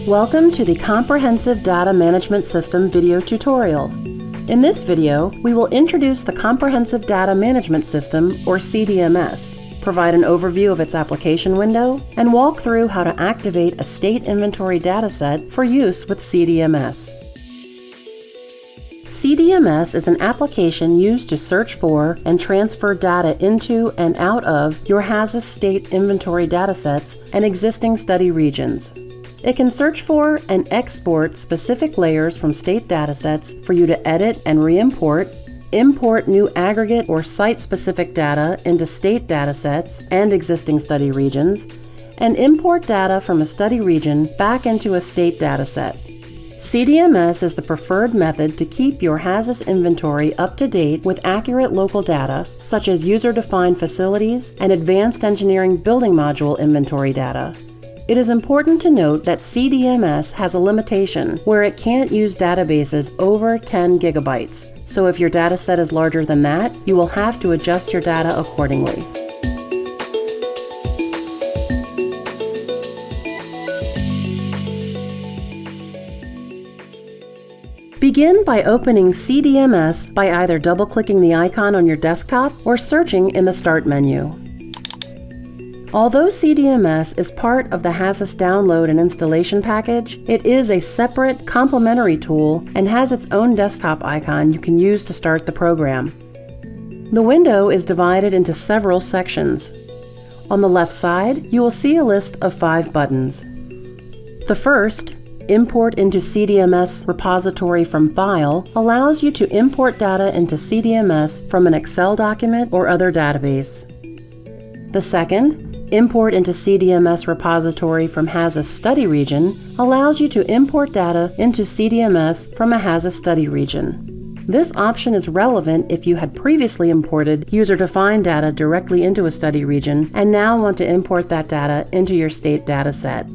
Welcome to the Comprehensive Data Management System video tutorial. In this video, we will introduce the Comprehensive Data Management System, or CDMS, provide an overview of its application window, and walk through how to activate a state inventory dataset for use with CDMS. CDMS is an application used to search for and transfer data into and out of your Hazus state inventory datasets and existing study regions. It can search for and export specific layers from state datasets for you to edit and re-import, import new aggregate or site-specific data into state datasets and existing study regions, and import data from a study region back into a state dataset. CDMS is the preferred method to keep your Hazus inventory up to date with accurate local data, such as user-defined facilities and advanced engineering building module inventory data. It is important to note that CDMS has a limitation where it can't use databases over 10 gigabytes, so if your dataset is larger than that, you will have to adjust your data accordingly. Begin by opening CDMS by either double-clicking the icon on your desktop or searching in the Start menu. Although CDMS is part of the Hazus download and installation package, it is a separate, complementary tool and has its own desktop icon you can use to start the program. The window is divided into several sections. On the left side, you will see a list of 5 buttons. The first, Import into CDMS repository from file, allows you to import data into CDMS from an Excel document or other database. The second, Import into CDMS repository from Hazus study region, allows you to import data into CDMS from a Hazus study region. This option is relevant if you had previously imported user-defined data directly into a study region and now want to import that data into your state dataset.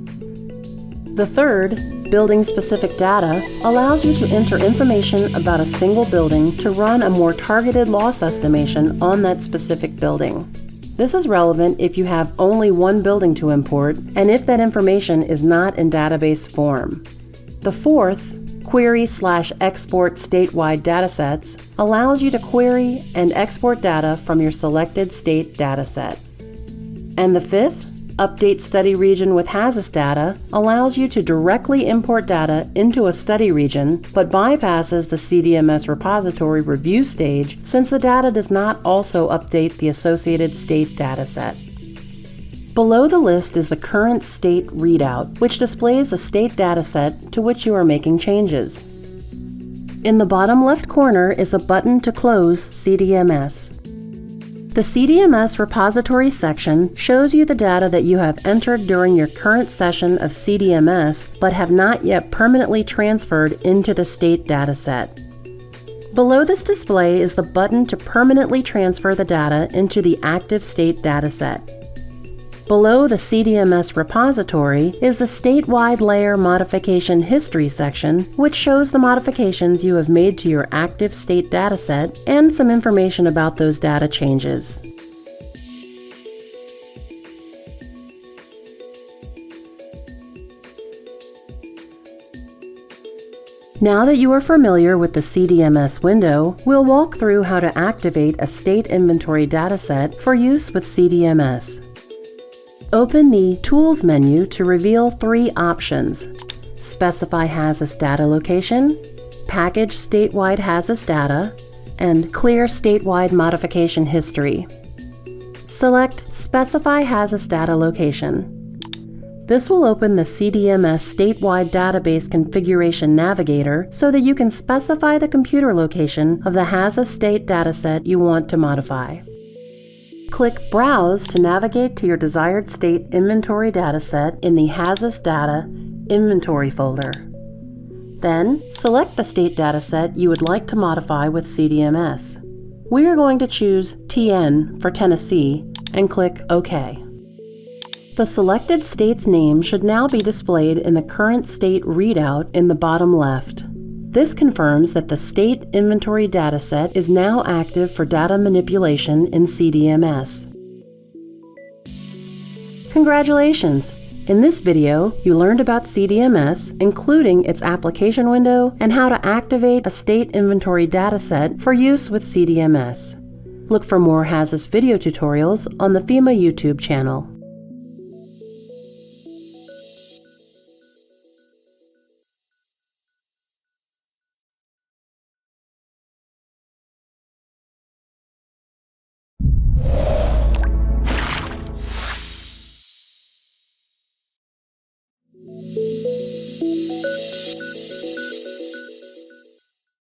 The third, building-specific data, allows you to enter information about a single building to run a more targeted loss estimation on that specific building. This is relevant if you have only one building to import and if that information is not in database form. The fourth, Query/Export Statewide Datasets, allows you to query and export data from your selected state dataset. And the fifth, Update Study Region with Hazus Data, allows you to directly import data into a study region, but bypasses the CDMS repository review stage since the data does not also update the associated state dataset. Below the list is the current state readout, which displays the state dataset to which you are making changes. In the bottom left corner is a button to close CDMS. The CDMS repository section shows you the data that you have entered during your current session of CDMS but have not yet permanently transferred into the state dataset. Below this display is the button to permanently transfer the data into the active state dataset. Below the CDMS repository is the statewide layer modification history section, which shows the modifications you have made to your active state dataset and some information about those data changes. Now that you are familiar with the CDMS window, we'll walk through how to activate a state inventory dataset for use with CDMS. Open the Tools menu to reveal 3 options: Specify Hazus Data Location, Package Statewide Hazus Data, and Clear Statewide Modification History. Select Specify Hazus Data Location. This will open the CDMS Statewide Database Configuration Navigator so that you can specify the computer location of the Hazus state dataset you want to modify. Click Browse to navigate to your desired state inventory dataset in the Hazus Data Inventory folder. Then, select the state dataset you would like to modify with CDMS. We are going to choose TN for Tennessee and click OK. The selected state's name should now be displayed in the current state readout in the bottom left. This confirms that the State Inventory Dataset is now active for data manipulation in CDMS. Congratulations! In this video, you learned about CDMS, including its application window and how to activate a state inventory dataset for use with CDMS. Look for more Hazus video tutorials on the FEMA YouTube channel.